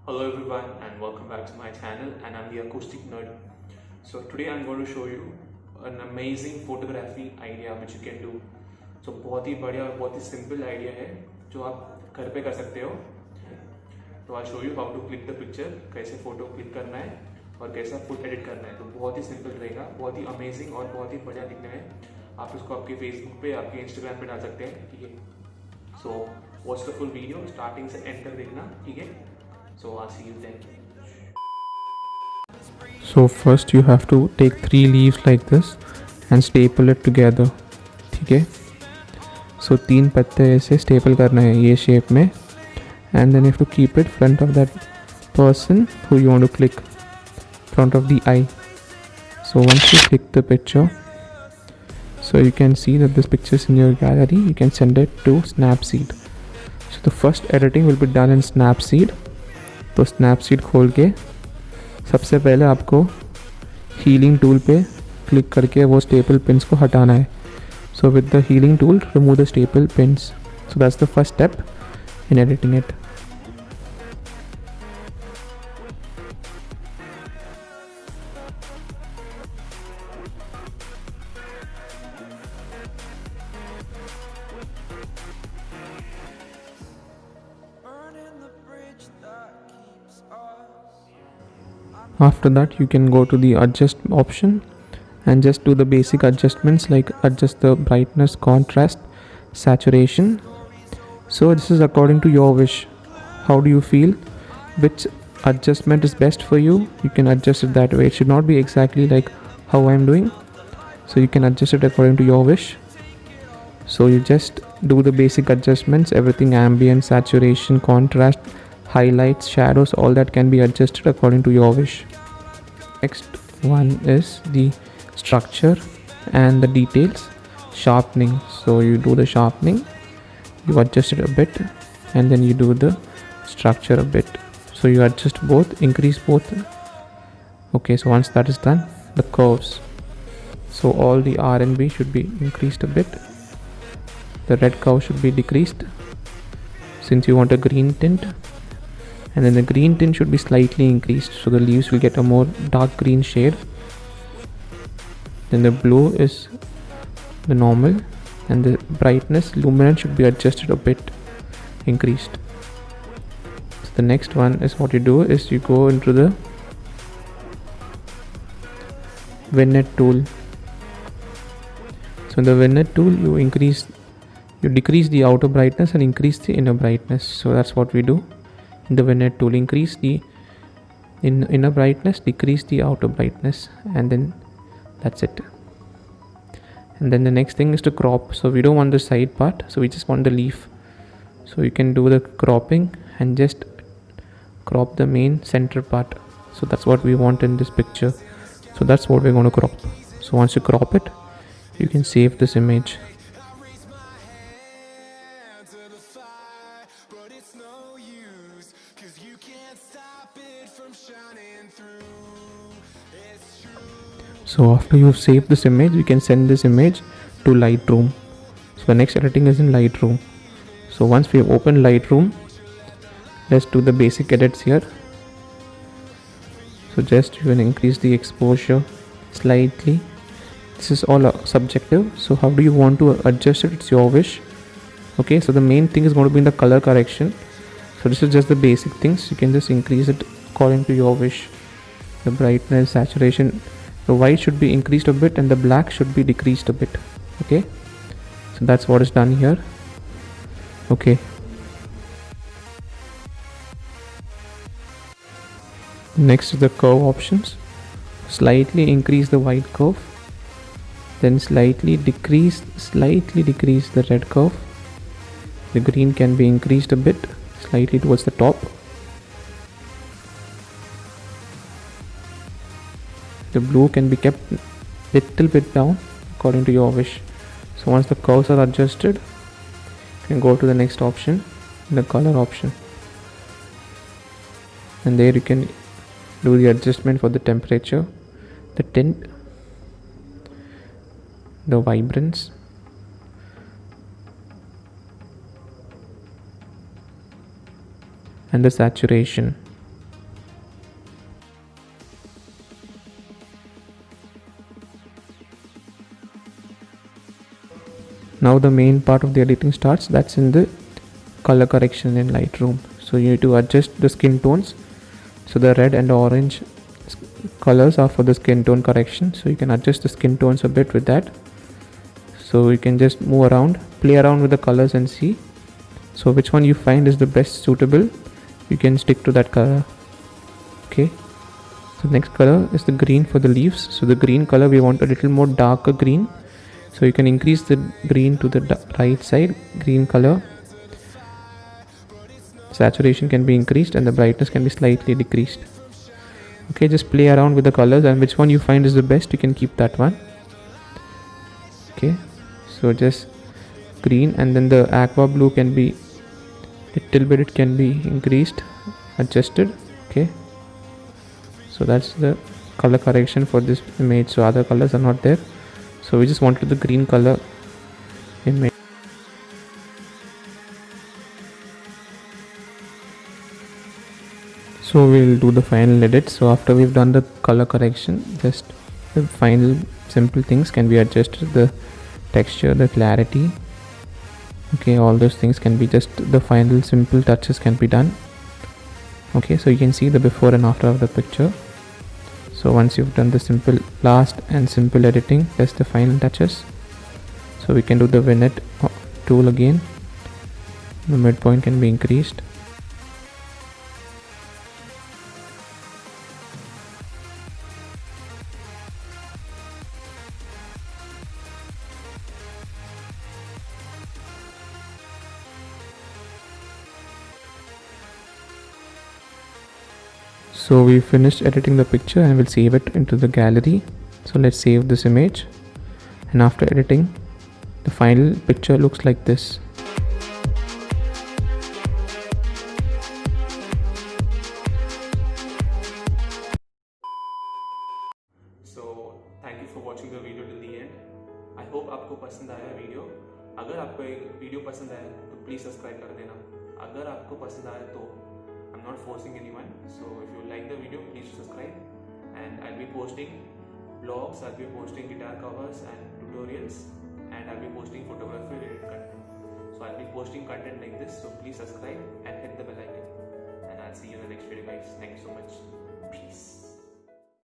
Hello everyone and welcome back to my channel, and I'm the acoustic nerd. So today I'm going to show you an amazing photography idea which you can do. So बहुत ही बढ़िया और बहुत ही simple idea है जो आप घर पे कर सकते हो. तो I show you how to click the picture, कैसे फोटो क्लिक करना है और कैसा फुट एडिट करना है. तो बहुत ही सिंपल रहेगा, बहुत ही अमेजिंग और बहुत ही बढ़िया दिखने में. आप इसको आपके फेसबुक पे, आपके इंस्टाग्राम पे डाल सकते हैं. ठीक है, so watch the full video starting से एंड तक देखना. ठीक है, so I'll see you then. So first you have to take 3 leaves like this and staple it together. ठीक है, so 3 पत्ते ऐसे staple करना है ये shape में, and then you have to keep it front of that person who you want to click, front of the eye. So once you click the picture, so you can see that this picture is in your gallery. You can send it to Snapseed. So the first editing will be done in Snapseed. तो Snapseed खोल के सबसे पहले आपको healing tool पे click करके वो staple pins को हटाना है. So with the healing tool remove the staple pins. So that's the first step in editing it. After that you can go to the adjust option and just do the basic adjustments like adjust the brightness, contrast, saturation. So this is according to your wish. How do you feel? Which adjustment is best for you? You can adjust it that way. It should not be exactly like how I'm doing. So you can adjust it according to your wish. So you just do the basic adjustments, everything ambient, saturation, contrast, highlights, shadows, all that can be adjusted according to your wish. Next one is the structure and the details, sharpening. So you do the sharpening, you adjust it a bit, and then you do the structure a bit. So you adjust both, increase both. Okay, so once that is done, the curves. So all the R and B should be increased a bit. The red curve should be decreased since you want a green tint, and then the green tint should be slightly increased, so the leaves will get a more dark green shade. Then the blue is the normal, and the brightness, luminance should be adjusted a bit, increased. So the next one is what you do is you go into the vignette tool. So in the vignette tool you decrease the outer brightness and increase the inner brightness. So that's what we do in the vignette tool. Increase the inner brightness, decrease the outer brightness, and then that's it. And then the next thing is to crop. So we don't want the side part, so we just want the leaf. So you can do the cropping and just crop the main center part. So that's what we want in this picture. So that's what we're going to crop. So once you crop it, you can save this image. So after you've saved this image, you can send this image to Lightroom. So the next editing is in Lightroom. So once we have opened Lightroom, let's do the basic edits here. So just you can increase the exposure slightly. This is all subjective, so how do you want to adjust it? It's your wish. Okay, so the main thing is going to be in the color correction. So this is just the basic things. You can just increase it according to your wish. The brightness, saturation, the white should be increased a bit and the black should be decreased a bit. Okay, so that's what is done here. Okay, next is the curve options. Slightly increase the white curve, then slightly decrease the red curve. The green can be increased a bit, slightly towards the top. The blue can be kept little bit down according to your wish. So once the curves are adjusted, you can go to the next option, the color option, and there you can do the adjustment for the temperature, the tint, the vibrance, and the saturation. now the main part of the editing starts. That's in the color correction in Lightroom. So you need to adjust the skin tones. So the red and orange colors are for the skin tone correction, so you can adjust the skin tones a bit with that. So you can just move around, play around with the colors and see. So which one you find is the best suitable, you can stick to that color. Okay, so next color is the green for the leaves. So the green color, we want a little more darker green, so you can increase the green to the right side. Green color saturation can be increased and the brightness can be slightly decreased. Okay, just play around with the colors, and which one you find is the best, you can keep that one. Okay, so just green, and then the aqua blue can be little bit, it can be increased, adjusted. Okay, so that's the color correction for this image. So other colors are not there, so we just wanted the green color image. So we'll do the final edit. So after we've done the color correction, just the final simple things can be adjusted. The texture, the clarity, okay, all those things can be just the final simple touches can be done. Okay, so you can see the before and after of the picture. So once you've done the simple last and simple editing, that's the final touches. So we can do the vignette tool again. The midpoint can be increased. So we finished editing the picture and we'll save it into the gallery. So let's save this image, and after editing, the final picture looks like this. So thank you for watching the video till the end. I hope आपको पसंद आया video. अगर आपको ये video पसंद आया तो please subscribe कर देना. अगर आपको पसंद आया तो I'm not forcing anyone. So if you like the video, please subscribe. And I'll be posting vlogs, I'll be posting guitar covers and tutorials, and I'll be posting photography related content. So I'll be posting content like this. So please subscribe and hit the bell icon. And I'll see you in the next video, guys. Thank you so much. Peace.